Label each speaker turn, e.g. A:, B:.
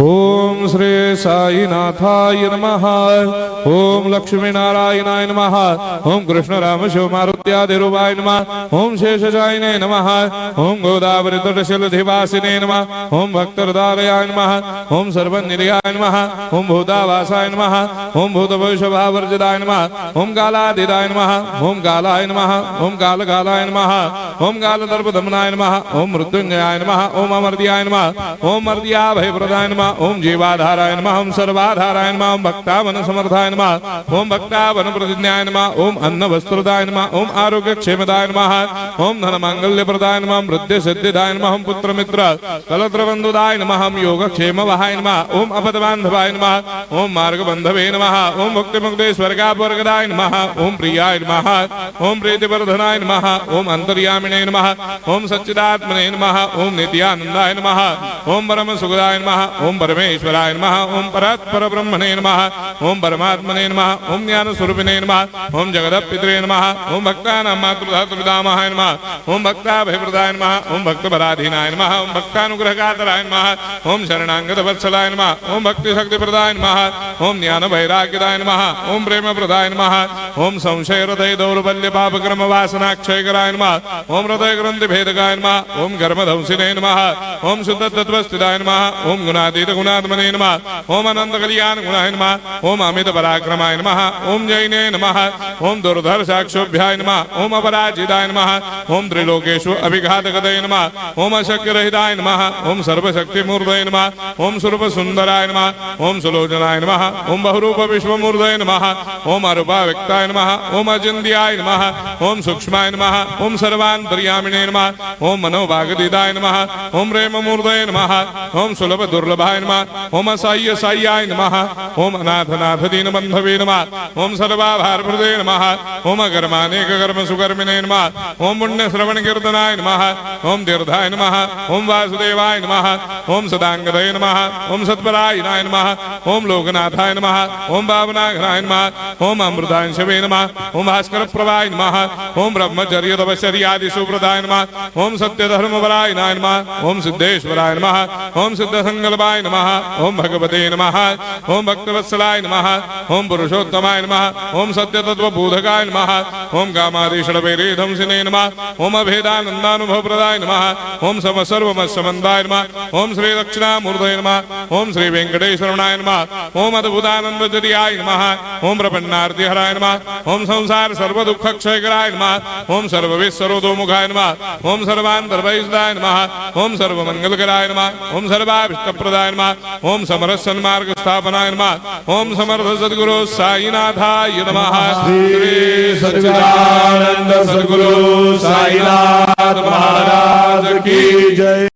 A: ओम श्री साईनाथाय नमः। ओम लक्ष्मी नारायणाय नमः। ओम कृष्ण राम शिव मारुत्यादिरूपाय नमः। ओम शेषशायिने नमः। ओम गोदावरी तटशिलधिवासिने नमः। ओम भक्तहृदयाय नमः। ओम सर्वनिलयाय नमः। ओम भूतावासाय नमः। ओम भूतभविष्यभावर्जिताय नमः। ओम कालातीताय नमः। ओम कालाय नमः। ओम कालकालाय नमः। ओम कालदर्पदमनाय नमः। ओम मृत्युंजयाय नमः। ओम अमर्त्याय नमः। ओम मर्त्याभयप्रदाय नमः। ओम जीवाधाराय नमः। ओम सर्वाधाराय नमः। ओम भक्तावन समर्थाय नमः। ओम भक्तावन प्रतिज्ञाय नमः। ओम अन्न वस्त्रदाय नमः। ओम आरोग्य क्षेमदाय नमः। ओम धन मांगल्य प्रदाय नमः। वृद्धि सिद्धिदाय नमः। ओम पुत्र मित्र कलत्र बंधुदाय नमः। ओम योग क्षेम वहाय नमः। ओम अपद बांधवाय नमः। ओम मार्ग बंधवे नमः। ओम मुक्ति मुक्ति स्वर्गापवर्गदाय नमः। ओम प्रियाय नमः। ओम प्रीतिवर्धनाय नमः। ओम अंतर्यामिने नमः। ओम सच्चिदात्मने नमः। ओम नित्यानंदाय नमः। ओम परम सुखदाय नमः। ओम परमेश्वराय नमः। ओम परात्पर ब्रह्मणे नमः। ओम परमात्मने नमः। ओम ज्ञान स्वरूपिणे नमः। ओम जगदपितरे नमः। ओम भक्तानां मातृधातुपितामहाय नमः। ओम भक्ताभयप्रदाय नमः। ओम भक्तपराधीनाय नमः। ओम भक्तानुग्रहकातराय नमः। ओम शरणागत वत्सलाय नमः। ओम भक्ति शक्तिप्रदाय नमः। ओम ज्ञान वैराग्यदाय नमः। ओम प्रेम प्रदाय नमः। ओम संशय हृदय दौर्बल्य पाप कर्म वासना क्षयकराय नमः। ओम हृदय ग्रंथि भेदकाय नमः। ओम कर्मधंसिने नमः। ओम शुद्ध तत्वस्थिताय नमः। ओम गुणातीत गुणात्मने नमः। ओम अनंत कल्याण गुणाय नमः। ओम अमित पराक्रमाय नमः। ओम जैने नमः। ओम दुर्धर्षाक्षोभ्याय नमः। ओम अपराजिताय नमः। ओम त्रिलोकेषु अभिघातगतये नमः। ओम अशक्यरहिताय नमः। ओम सर्वशक्तिमूर्तये नमः। ओम स्वरूप सुंदराय नमः। ओम सुलोचनाय नमः। ओम बहुरूप विश्वमूर्तये नमः। ओम अरूपाव्यक्ताय नमः। ओम अचिन्त्याय नमः। ओम सूक्ष्माय नमः। ओम सर्वान्तर्यामिने नमः। ओम मनोभागतीताय नमः। ओम प्रेममूर्तये नमः। ओम सुलभ दुर्लभाय नमः। ओम असाह्य साह्याय नमः। ओम अनाथनाथ दीनबन्धवे नमः। ओम सर्वाभारप्रदे नमः। ओम अकर्मानेक कर्म सुकर्मिणे नमः। ओम पुण्य श्रवण कीर्तनाय नमः। ओम तीर्थाय नमः। ओम वासुदेवाय नमः। ओम सदांगदये नमः। ओम सत्परायणाय नमः। ओम लोकनाथाय नमः। ओम भावनाघनाय नमः। ओम अमृतांशवे नमः। ओम भास्कर प्रभाय नमः। ओम ब्रह्मचर्य तपश्चर्यादि सुप्रदाय नमः। ओम सत्यधर्मपरायणाय नमः। ओम सिद्धेश्वराय नमः। ओम सिद्ध संकल्पाय नमः। ओम भगवते नमः। ओम भक्तवत्सलाय नमः। ओम पुरुषोत्तमाय नमः। ओम सत्यतत्त्वबोधकाय नमः। ओम कामादिषडवैरेधंसिने नमः। ओम अभेदानन्दानुभवप्रदाय नमः। ओम सर्वमस्समन्दाय नमः। ओम श्री दक्षिणामूर्तये नमः। ओम श्री वेंकटेश्वरनाय नमः। ओम अद्भुतानन्दचर्याय नमः। ओम प्रपन्नार्तिहराय नमः। ओम संसार सर्वदुःखक्षयकराय नमः। ओम सर्वविश्वरोधोमुखाय नमः। ओम सर्वान्तर्बहिष्ठाय नमः। ओम सर्वमङ्गलकराय नमः। ओम सर्वाभीष्टप्रदाय नमः। ओम समरस सन्मार्ग स्थापनाय नमः। ओम समर्थ सद्गुरु साईनाथाय नमः।
B: श्री सच्चिदानंद सद्गुरु साईनाथ महाराज की जय।